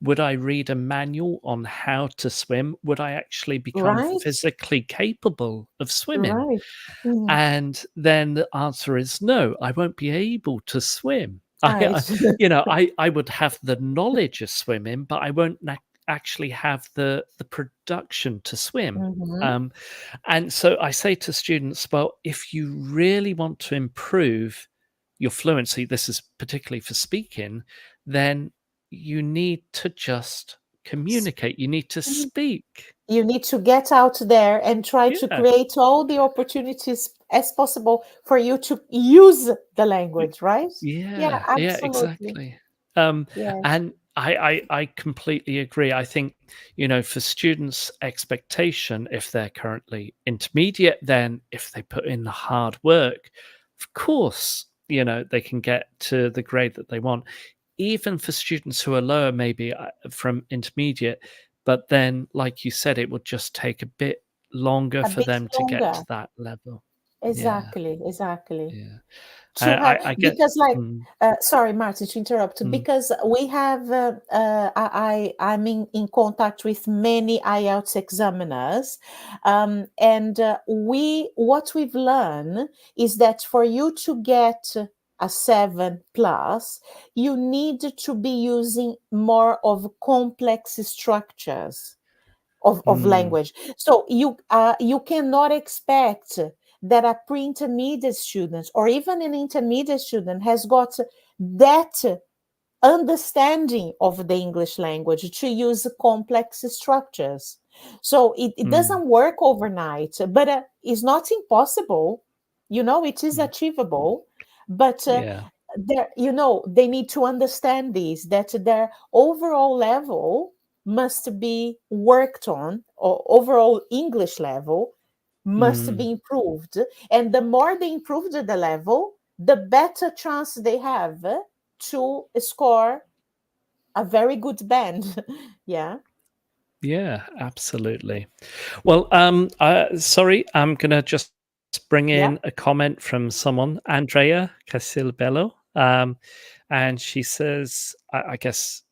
would I read a manual on how to swim? Would I actually become right, physically capable of swimming?" right. Mm, And then the answer is no, I won't be able to swim. right. I would have the knowledge of swimming, but I won't actually have the production to swim. Mhm. And so I say to students, well, if you really want to improve your fluency, this is particularly for speaking, then you need to just communicate. You need to speak. You need to get out there and try to Yeah. create all the opportunities as possible for you to use the language, right? Yeah, Yeah, absolutely. exactly. Yeah, And I completely agree. I think, for students' expectation, if they're currently intermediate, then if they put in the hard work, of course, they can get to the grade that they want. Even for students who are lower, maybe from intermediate, but then, like you said, it would just take a bit longer a for bit them to get longer. to that level. Yeah, Exactly, exactly. yeah. To have, I get. because like, Mm, sorry, Martin, to interrupt, mm, because we have I'm in contact with many IELTS examiners, and we what we've learned is that for you to get a 7 plus, you need to be using more of complex structures of mm, language. So you cannot expect that a pre-intermediate student or even an intermediate student has got that understanding of the English language to use complex structures. So it mm, doesn't work overnight, but it's not impossible. It is mm. achievable, but Yeah. they need to understand this, that their overall level must be worked on, or overall English level must Mm, be improved. And the more they improve the level, the better chance they have to score a very good band. Yeah. yeah, absolutely. Well, sorry, I'm gonna just bring Yeah. in a comment from someone, Andrea Casilbello, and she says, I guess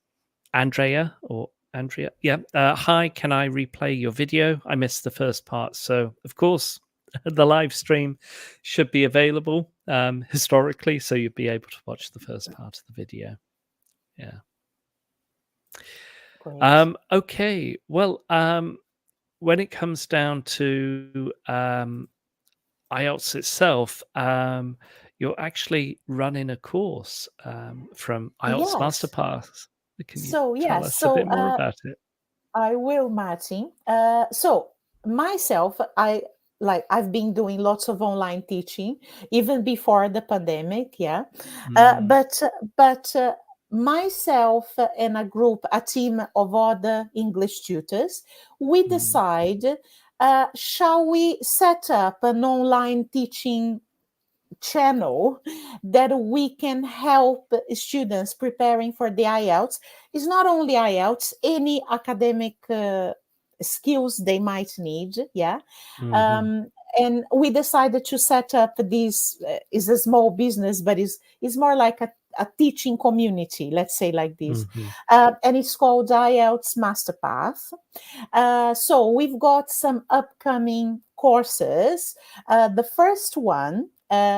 Andrea or Andrea, yeah. Hi, can I replay your video? I missed the first part, so of course, the live stream should be available historically, so you'd be able to watch the first part of the video. Yeah. Great. Okay. Well, when it comes down to IELTS itself, you're actually running a course from IELTS Master Yes. Path. Can you So, tell yes. us a bit So, more about it? I will, Martin. So myself, I've been doing lots of online teaching even before the pandemic. Yeah, Mm, but myself and a team of other English tutors, we mm, decide, shall we set up an online teaching channel that we can help students preparing for the IELTS. It's not only IELTS, any academic skills they might need. Yeah. mhm, Um, and we decided to set up this, is a small business, but is more like a teaching community, let's say like this. mhm, And it's called IELTS Master Path. So we've got some upcoming courses. The first one,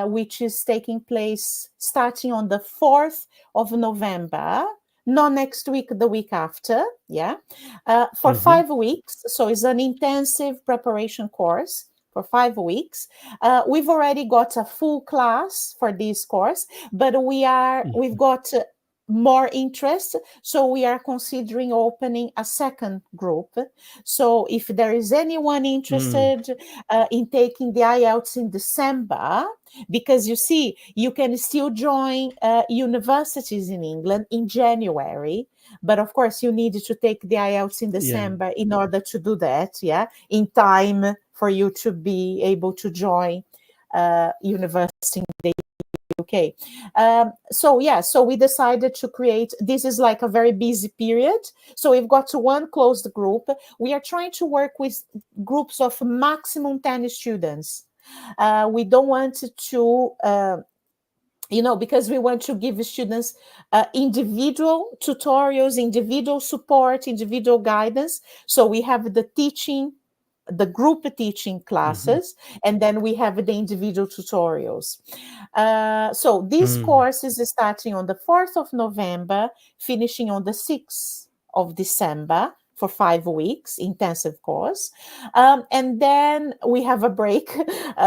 which is taking place starting on the 4th of November, not next week, the week after, yeah, for mhm, 5 weeks. So it's an intensive preparation course for 5 weeks. We've already got a full class for this course, but we've mhm. got more interest, so we are considering opening a second group. So if there is anyone Mm, interested in taking the IELTS in December, because you see, you can still join universities in England in January, but of course you need to take the IELTS in yeah. December in order to do that, yeah, in time for you to be able to join university in the UK. So yeah, so we decided to create. This is like a very busy period. So we've got one closed group. We are trying to work with groups of maximum 10 students. We don't want to. Because we want to give students individual tutorials, individual support, individual guidance. So we have the group teaching Mhm, classes, and then we have the individual tutorials. So this mm, course is starting on the 4th of November, finishing on the 6th of December. for 5 weeks, intensive course. And then we have a break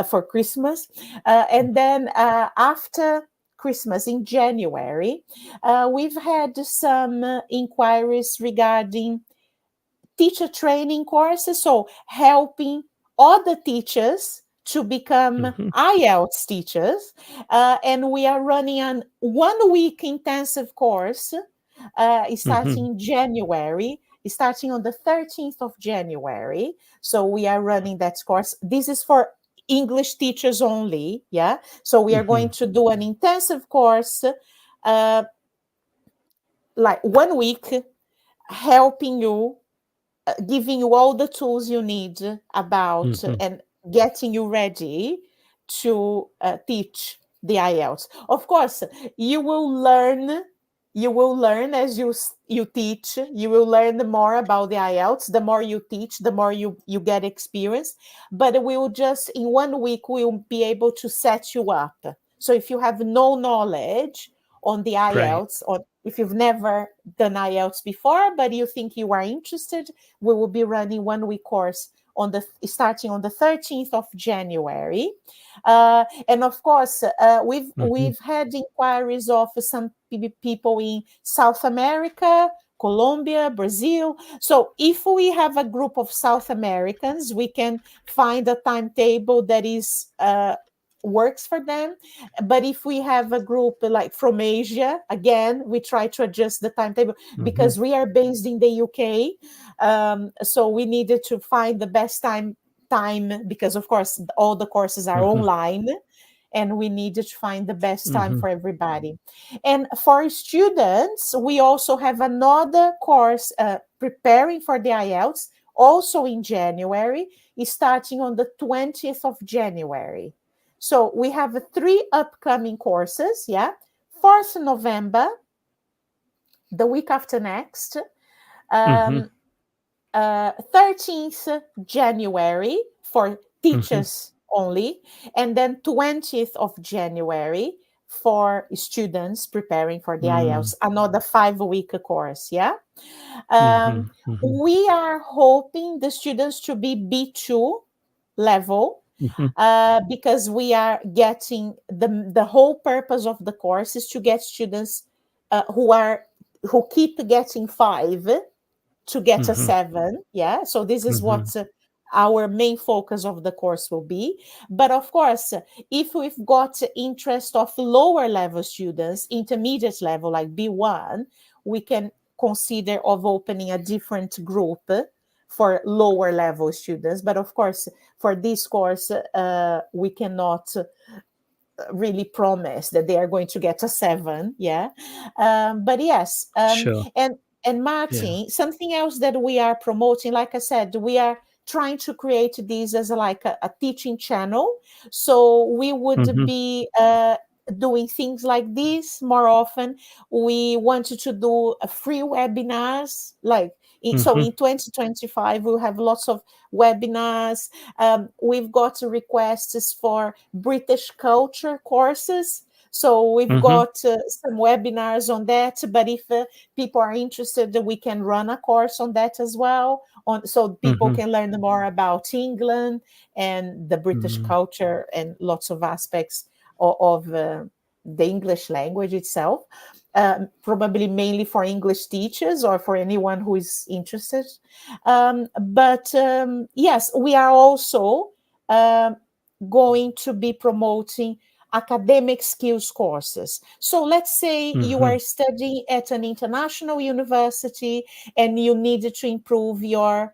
for Christmas. And then after Christmas in January, we've had some inquiries regarding teacher training courses, so helping other teachers to become Mhm. IELTS teachers. And we are running an 1 week intensive course starting Mhm. in January, starting on the 13th of January. So we are running that course. This is for English teachers only. Yeah. So we are going Mhm. to do an intensive course, like 1 week, helping you, giving you all the tools you need about Mhm. and getting you ready to teach the IELTS. Of course, you will learn. You will learn as you teach. You will learn more about the IELTS. The more you teach, the more you get experience. But we will just in 1 week we'll be able to set you up. So if you have no knowledge on the Great. IELTS, or if you've never done IELTS before, but you think you are interested, we will be running 1 week course starting on the 13th of January. And of course, Mhm. we've had inquiries of some people in South America, Colombia, Brazil. So if we have a group of South Americans, we can find a timetable that is works for them. But if we have a group like from Asia, again, we try to adjust the timetable Mhm. because we are based in the UK. So we needed to find the best time because of course all the courses are Mhm. online, and we needed to find the best time Mhm. for everybody. And for students, we also have another course preparing for the IELTS, also in January, starting on the 20th of January. So we have 3 upcoming courses. Yeah, 4th November, the week after next. Mhm. um, 13th January for Mhm. teachers only, and then 20th of January for students preparing for the Mm. IELTS, another 5 week course. Yeah. Um, Mhm. Mhm. we are hoping the students to be B2 level, Mhm. because we are getting the whole purpose of the course is to get students who keep getting 5 to get a Mhm. 7. Yeah, so this is what Mhm. our main focus of the course will be. But of course, if we've got interest of lower level students, intermediate level like B1, we can consider of opening a different group for lower level students. But of course, for this course, we cannot really promise that they are going to get a 7. Yeah. But yes. Sure. And Yeah. Martin, something else that we are promoting, like I said, we are trying to create this as a teaching channel. So we would Mhm. be doing things like this more often. We wanted to do a free webinars, like so Mhm. in 2025 we'll have lots of webinars. We've got requests for British culture courses. So we've Mhm. got some webinars on that. But if people are interested, we can run a course on that as well, so people Mhm. can learn more about England and the British Mm. culture and lots of aspects of the English language itself. Probably mainly for English teachers or for anyone who is interested. But yes, we are also um, going to be promoting academic skills courses. So let's say you Mhm. are studying at an international university and you need to improve your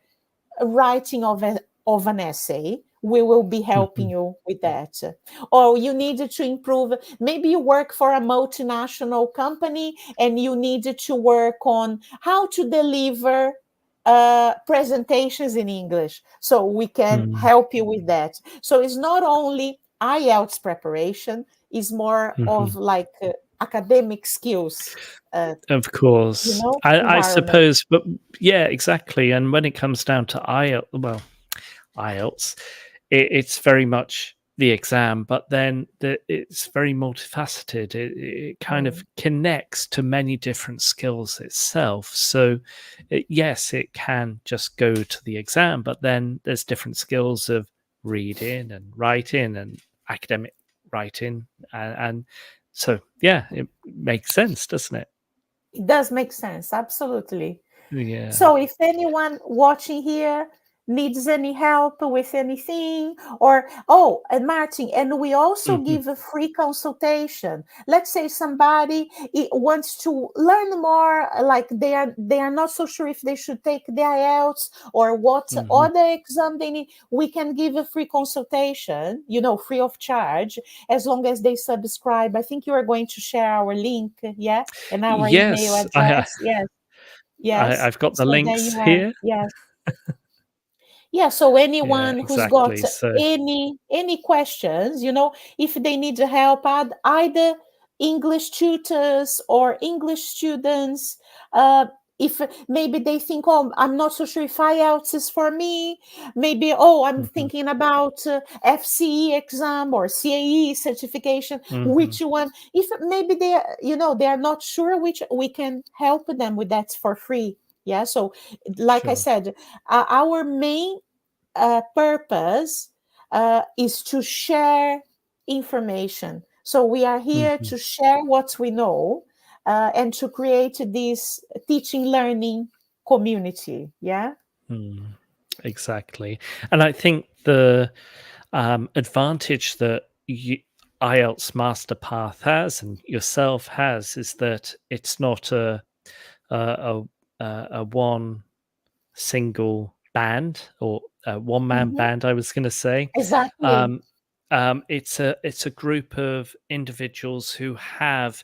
writing of an essay. We will be helping Mhm. you with that. Or you need to improve, maybe you work for a multinational company and you need to work on how to deliver presentations in English. So we can Mm. help you with that. So it's not only IELTS preparation, it's more of Mhm. like academic skills, Of course. I environment. suppose, but yeah, exactly. And when it comes down to IELTS, well, IELTS, it's very much the exam, but then it's very multifaceted. It kind of Mm. connects to many different skills itself. So, yes, it can just go to the exam, but then there's different skills of reading and writing and academic writing, and so yeah, it makes sense, doesn't it? It does make sense, absolutely. Yeah. So if anyone watching here needs any help with anything, or oh, and Martin, and we also Mhm. give a free consultation. Let's say somebody wants to learn more, like they are not so sure if they should take the IELTS or what Mhm. other exam they need. We can give a free consultation, free of charge, as long as they subscribe. I think you are going to share our link, yeah, and our email Yes, address. Yes. Yes. I've got the So there links you are. here. Yes. Yeah, so Yeah, anyone who's got exactly. So, any questions, if they need help, either English tutors or English students, uh, if maybe they think, oh, I'm not so sure if IELTS is for me, maybe, oh, I'm mhm, thinking about FCE exam or CAE certification, mhm, which one? If maybe they are not sure, which we can help them with that for free. Yeah, so like I sure. said, our main purpose is to share information. So we are here Mhm, to share what we know and to create this teaching learning community. Yeah. mm, exactly. And I think the advantage that IELTS Master Path has and yourself has is that it's not a, a one single band or a one man Hmm. band. I was going to say, Exactly. um, it's a group of individuals who have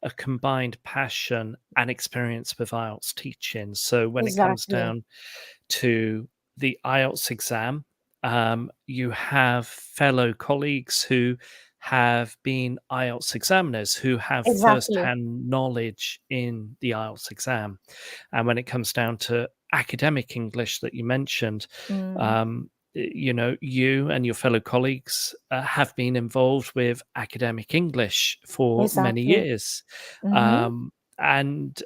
a combined passion and experience with IELTS teaching. So when it comes Exactly. down to the IELTS exam, you have fellow colleagues who have been IELTS examiners who have Exactly. first-hand knowledge in the IELTS exam. And when it comes down to academic English that you mentioned, Mm, you and your fellow colleagues have been involved with academic English for many exactly. years, Hmm. and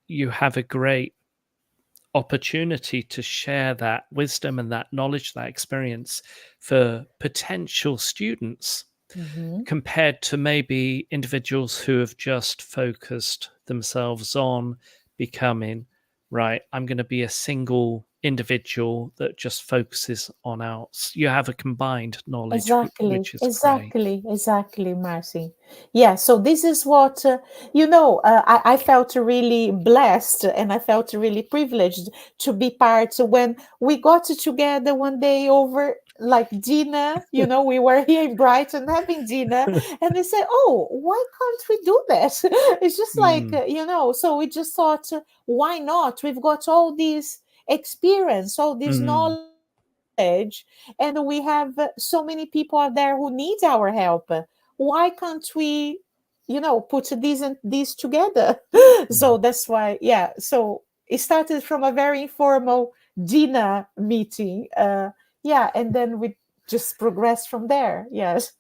you have a great opportunity to share that wisdom and that knowledge, that experience for potential students Hmm. compared to maybe individuals who have just focused themselves on becoming, right, I'm going to be a single individual that just focuses on arts. You have a combined knowledge, Exactly, which is great. exactly, exactly, Marcy. Yeah, so this is what, I felt really blessed and I felt really privileged to be part when we got together one day over like dinner. We were here in Brighton having dinner, and they said, oh, why can't we do that? It's just like, Mm, so we just thought, why not? We've got all this experience, all this mm, knowledge, and we have so many people out there who need our help. Why can't we put these and these together? So mm. that's why, yeah, so it started from a very informal dinner meeting, yeah, and then we just progressed from there. Yes.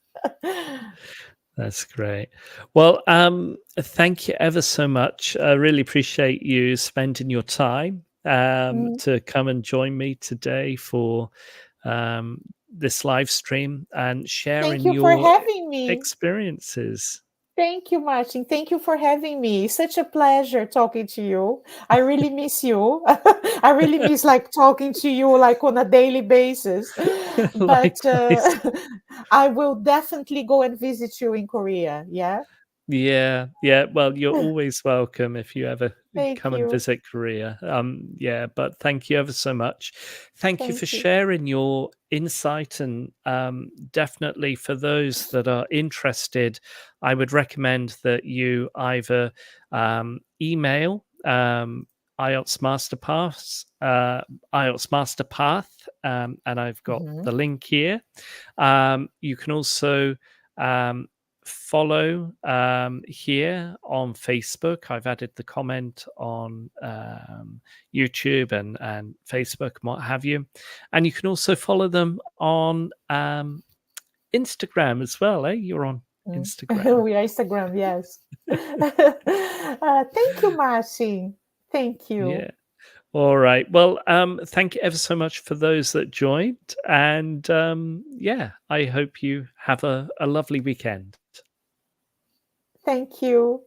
That's great. Well, thank you ever so much. I really appreciate you spending your time Mm, to come and join me today for um, this live stream and thank sharing you for your having me. experiences. Thank you, Martin. Thank you for having me. Such a pleasure talking to you. I really miss you. I really miss like talking to you like on a daily basis. But Likewise. I will definitely go and visit you in Korea. Yeah. Yeah, yeah. Well, you're always welcome if you ever Thank come and you. visit Korea. Yeah, but thank you ever so much. Thank you for Thank you. sharing your insight, and definitely for those that are interested, I would recommend that you either email IELTS Master Path, IELTS Master Path, and I've got Mhm. the link here. You can also um, follow here on Facebook. I've added the comment on YouTube and Facebook, and what have you. And you can also follow them on Instagram as well, eh? You're on Instagram. We are Instagram, yes. Thank you, Martin. Thank you. Yeah. All right. Well, thank you ever so much for those that joined. And yeah, I hope you have a lovely weekend. Thank you.